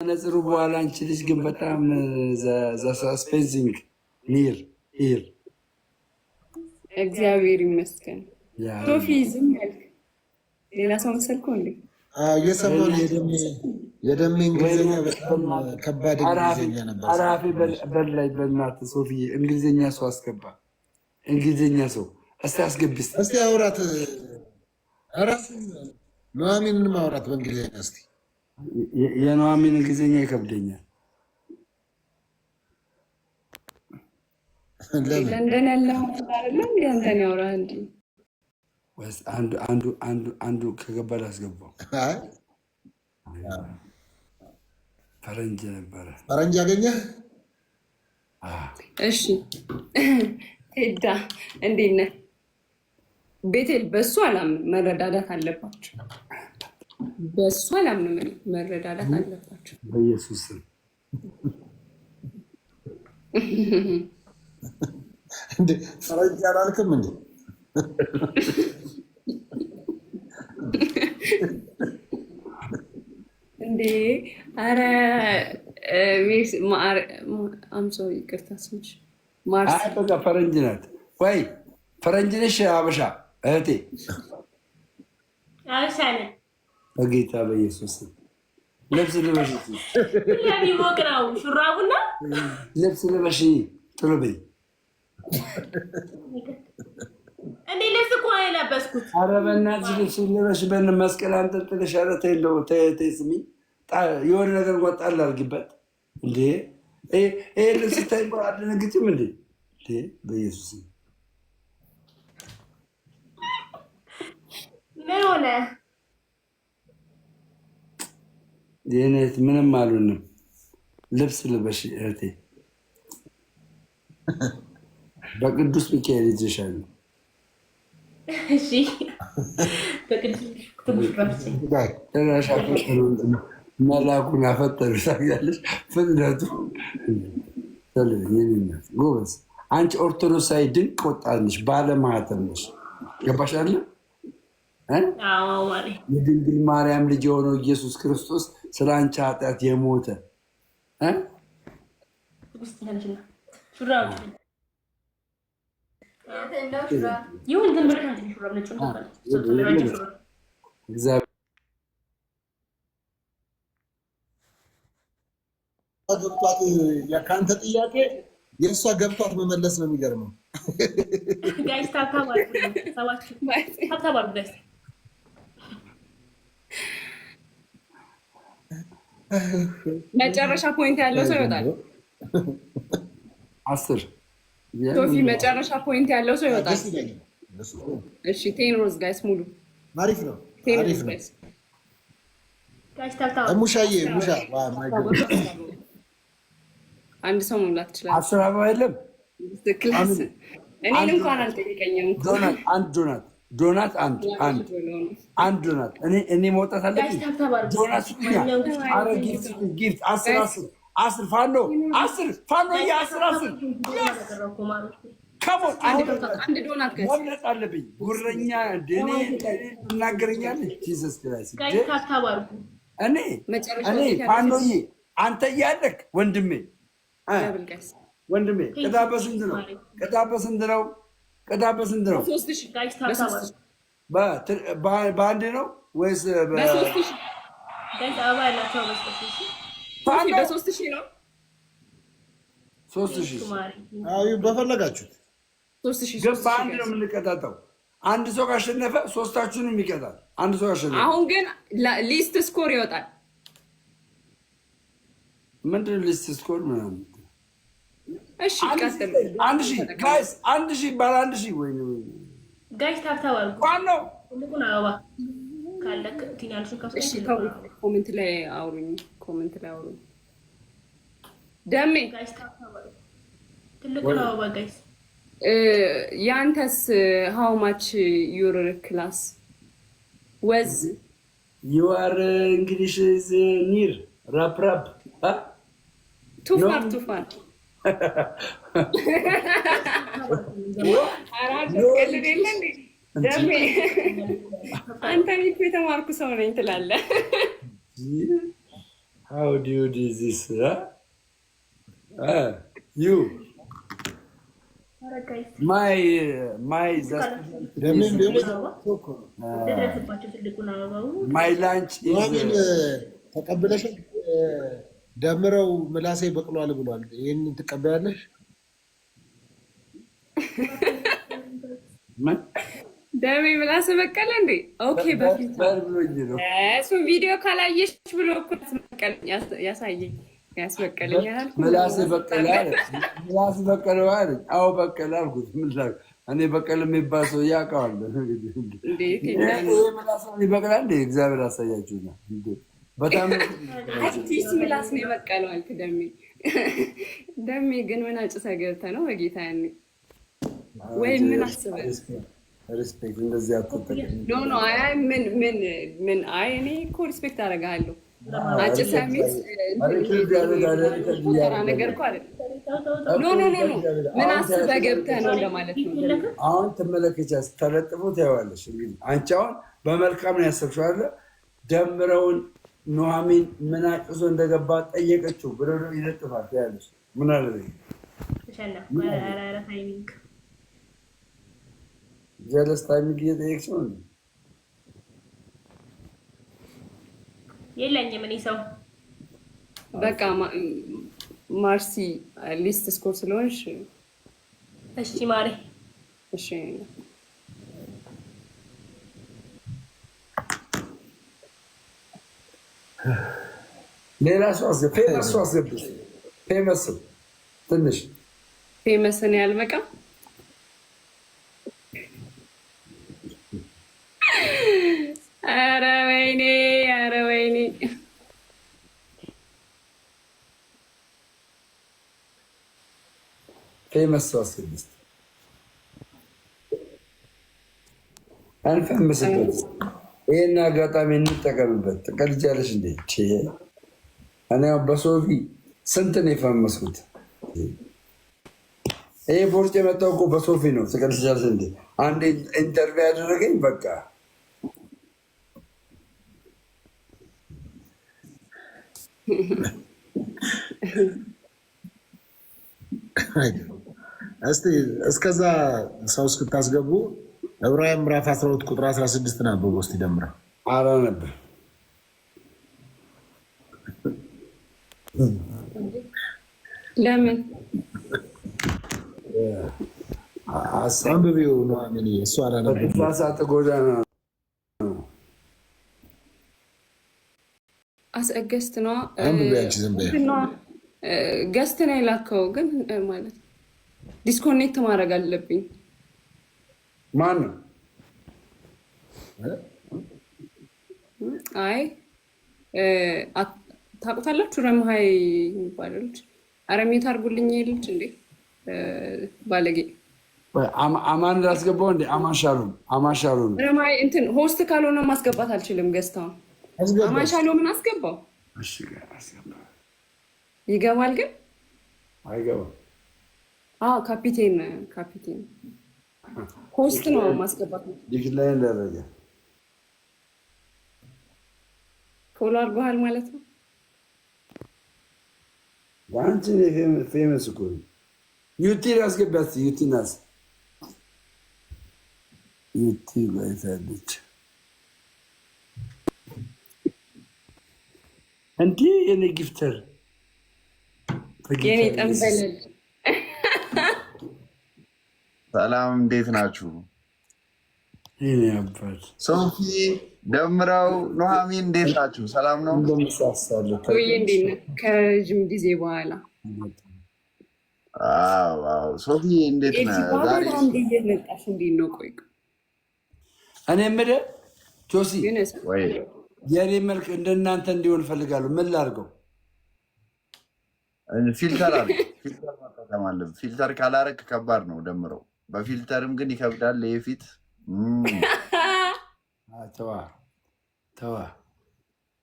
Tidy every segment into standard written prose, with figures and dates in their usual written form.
ከመነጽሩ በኋላ አንቺ ልጅ ግን በጣም ሰስፔንሲንግ ኒር ሂር እግዚአብሔር ይመስገን። ሶፊ ዝም ያልክ ሌላ ሰው መሰልኩ እንዴ? የሰሞኑ የደሜ እንግሊዝኛ በጣም ከባድ እንግሊዝኛ ነበር። አራፊ በላይ በእናትህ ሶፊ እንግሊዝኛ ሰው አስገባ። እንግሊዝኛ ሰው እስቲ አስገብስ እስቲ አውራት አራስ ኑሐሚንን ማውራት በእንግሊዝኛ እስቲ። የኑሐሚን እንግሊዝኛ ይከብደኛል። ለንደን ያለው አይደለም ያንተን ያውራ እንዴ? ወይስ አንዱ ከገባ ላስገባው። ፈረንጅ ነበረ። ፈረንጅ አገኘህ? እሺ ሄዳ እንዴት ነህ? ቤቴል በሱ አላምንም፣ መረዳዳት አለባቸው። በሱ አላምንም፣ መረዳዳት አለባቸው። በኢየሱስ እንዴ ፈረንጅ አላልክም እንዴ? እንዴ አረ አምሶ ይቅርታ ስምሽ በቃ ፈረንጅ ናት ወይ? ፈረንጅ ነሽ? አበሻ እህቴ በጌታ በኢየሱስ ልብስ ልበሽ፣ ሹራቡና ልብስ ልበሽ፣ ጥሩ በይ። እንዴ ልብስ እኮ ነው የለበስኩት። ኧረ በእናትሽ ልብስ ልበሽ። መስቀል አንጠልጥለሽ። ኧረ ተይ እንደው ተይ፣ ስሚኝ፣ የሆነ ነገር እንኳን ጣል አድርጊበት። እንዴ ይሄ ልብስ ስታይ እንኳን አትደነግጭም እንዴ? በኢየሱስ ምን ሆነ? ይህነት ምንም አሉንም። ልብስ ልበሽ እህቴ፣ በቅዱስ ሚካኤል ይዤሻለሁ። እሺ መላኩን አፈጠሩ ታያለሽ። ፍጥነቱ ጎበዝ። አንቺ ኦርቶዶክሳዊ ድንቅ ወጣት ነሽ፣ ባለማህተም ነሽ። ገባሽ አለ የድንግል ማርያም ልጅ የሆነው ኢየሱስ ክርስቶስ ስለ አንቺ ኃጢአት የሞተ ገብቷት ከአንተ ጥያቄ የእሷ ገብቷት መመለስ ነው የሚገርመው። መጨረሻ ፖይንት ያለው ሰው ይወጣል። 10 ሶፊ መጨረሻ ፖይንት ያለው ሰው ይወጣል። እሺ ቴንሮዝ ጋይስ ሙሉ አሪፍ ነው፣ አሪፍ ነው። ሙሻዬ ሙሻ አንድ ሰው መሙላት ይችላል። 10 አበባ የለም። ክላስ እኔን እንኳን አልጠየቀኝም። ዶናት አንድ ዶናት እኔ መውጣት አለብኝ። ዶናት ኧረ ጊፍት 10 ፋኖ 10 ከሞን አንድ ዶናት መብለጥ አለብኝ። ጉረኛ እኔ እናገረኛለች። ጂሰስ ክራይስት እኔ ፋኖዬ አንተ እያለክ ወንድሜ ቅጣት በስንት ነው? ቅጣት በስንት ነው? በአንድ ነው ወይስ በ3,000 ነው? 3,000 በፈለጋችሁት 3,000 ግን በአንድ ነው የምንቀጣጠው። አንድ ሰው ካሸነፈ ሶስታችሁንም ይቀጣል። አንድ ሰው ካሸነፈ አሁን ግን ሊስት ስኮር ይወጣል። ምንድን ነው ሊስት ስኮር ምናምን? እሺ ቀጥል። 1,000 ጋይስ፣ 1,000 ባለ 1,000 ወይ ጋይስ ታብታባል ዋናው ሁሉን አበባ ካለክ ቲናልሽ እሺ ኮሜንት ላይ አውሩኝ። ደሜ ጋይስ ታብታባል ትልቁን አበባ ጋይስ። ያንተስ how much your class was? your English is near rap too far ደሜ አንተ እኮ የተማርኩ ሰው ነኝ ትላለህ። How do you do this? You. My lunch is ተቀብለሽ ደምረው ምላሴ በቅሏል ብሏል። ይሄን ትቀበያለሽ? ደሜ ምላስ በቀለ እንዴ? ኦኬ በፊት እሱ ቪዲዮ ካላየሽ ብሎ እኮ ያሳየኝ ያስበቀለኝ ያልኩ ምላስ በቀለ ምላስ በቀለ አይደል? አዎ በቀለ አልኩት። ምን ላድርግ እኔ በቀለ የሚባል ሰው ያውቀዋል እንዴ? ምላስ ይበቅላል እንዴ? እግዚአብሔር አሳያችሁና እንዴ በጣም አዲስ ምላስ ነው የበቀለው አልክ። ደሜ ግን ምን አጭሰህ ገብተህ ነው በጌታ ያኔ ወይ ምን አስበህ ሪስፔክት እንደዚህ አትጠቀም። ኖ አይ ምን አይ እኔ እኮ ሪስፔክት አደርግሃለሁ። አጭሰህ ሚስ ነገር እኮ አይደለም። ኖ ምን አስበህ ገብተህ ነው ለማለት ነው። አሁን ትመለከቻ ተለጥፎ ታየዋለሽ። እንግዲህ አንቺ አሁን በመልካም ነው ያሰብሽው አይደል? ደምረውን ኑሐሚን ምን አጭሶ እንደገባ ጠየቀችው ብሎ ይለጥፋል ያለሽ ምን አለ ጀለስ ታይሚንግ እየጠየቅሽ ነው እንዴ? የለኝም እኔ ሰው በቃ ማርሲ ሊስት ስኮር ስለሆንሽ እሺ ማሬ እሺ ሌላ ሰው አስገብሽ ፌመስ ትንሽ ፌመስን ያልበቃ ኧረ ወይኔ ፌመስ ሰው አስገብሽ አንፈምስበት። ይህን አጋጣሚ እንጠቀምበት። ትቀልጃለሽ እንዴ? እኔ በሶፊ ስንት ነው የፈመስኩት? ይሄ ቦርጭ የመጣው እኮ በሶፊ ነው። ትቀልጃለሽ እንዴ? አንድ ኢንተርቪው ያደረገኝ በቃ እስቲ እስከዛ ሰው እስክታስገቡ ዕብራውያን ምዕራፍ 12 ቁጥር 16 ነው። በውስጥ ይደምራ አራ ነበር ለምን አንብቤው ነው አሜን። እሱ አላነበብኩም። ባሳተ ጎዳና አስገስት ነው አንብቤያች ዝም በይ ገስት ነው የላከው ግን ማለት ዲስኮኔክት ማድረግ አለብኝ። ማን ነው? አይ ታውቁታላችሁ? ረምሃይ የሚባለው ልጅ አረሜት አድርጉልኝ ልጅ እንዴ ባለጌ አማን ላስገባው እንዴ? አማሻሉን ረምሃይ እንትን ሆስት ካልሆነ ማስገባት አልችልም። ገዝታውን አማሻሉ ምን አስገባው? እሺ አስገባ ይገባል ግን አይገባም። ካፒቴን ሆስት ነው ማስገባት ነው። ዲክላይን ደረጃ ፎሎ አድርጎሃል ማለት ነው። አንቺ ፌመስ እኮ ዩቲን አስገባት። ዩቲናስ ዩቲ ባይታለች እንዲህ የኔ ጊፍተር የኔ ጠንበለል ሰላም እንዴት ናችሁ? የኔ አባት ሶፊ ደምረው ኑሐሚን እንዴት ናችሁ? ሰላም ነው? ወይ እንዴት ነህ? ከረጅም ጊዜ በኋላ አዎ ሶፊ እንዴት ነህ? ዛሬ እንዴት መጣሽ? እንዴት ነው? ቆይ እኔ የምልህ ጆሲ ወይ የኔ መልክ እንደናንተ እንዲሆን እፈልጋለሁ። ምን ላድርገው? ፊልተር አለ። ፊልተር መጠቀም አለብህ። ፊልተር ካላረክ ከባድ ነው ደምረው። በፊልተርም ግን ይከብዳል። የፊት ተዋ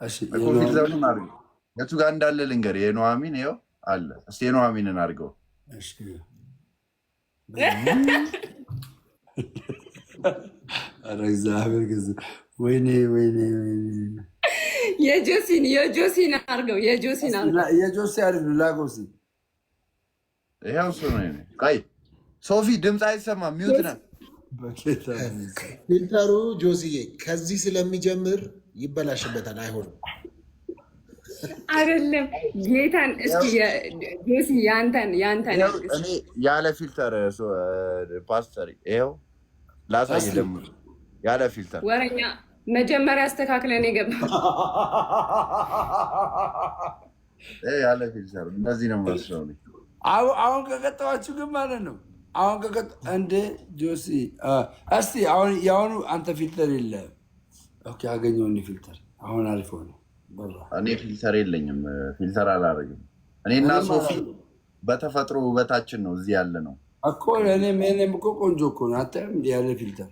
እሺ ፊልተሩን አድርገው። የቱ ጋር እንዳለ ልንገር። የኑሐሚን ይኸው አለ። እስኪ የኑሐሚንን አድርገው። ኧረ እግዚአብሔር ወይኔ የጆሲን አድርገው የጆሲ አይደለም ላጎሲ ይሄው እሱ ነው። ቆይ ሶፊ ድምፅ አይሰማም፣ ሚውት ነው ፊልተሩ። ጆሲዬ ከዚህ ስለሚጀምር ይበላሽበታል፣ አይሆንም። አይደለም ጌታን እስኪ ጆሲ ያንተን እኔ ያለ ፊልተር ፓስተር ይሄው ላሳይ ደግሞ ያለ ፊልተር ወረኛ መጀመሪያ አስተካክለን የገባው ያለ ፊልተር እንደዚህ ነው መስለው። አሁን ከቀጠዋችሁ ግን ማለት ነው። አሁን እንደ ጆሲ እስቲ አሁን የአሁኑ አንተ ፊልተር የለህም። ኦኬ አገኘው ፊልተር አሁን አሪፍ ሆነ። እኔ ፊልተር የለኝም፣ ፊልተር አላደርግም። እኔና ሶፊ በተፈጥሮ ውበታችን ነው እዚህ ያለ ነው እኮ። እኔም እኮ ቆንጆ እኮ ነው። አታይም ያለ ፊልተር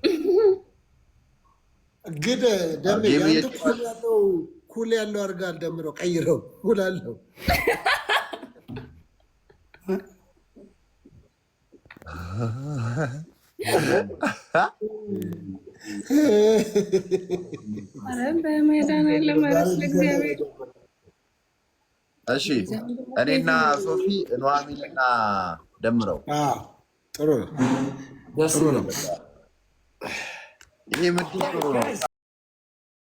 ግን ደሜ ኩል ያለው አድርጋል። ደምረው ቀይረው ኩል አለው። እሺ እኔና ሶፊ ኑሐሚንና ደምረው ጥሩ ነው። ደስ ነው። ይሄ ምንድን ነው?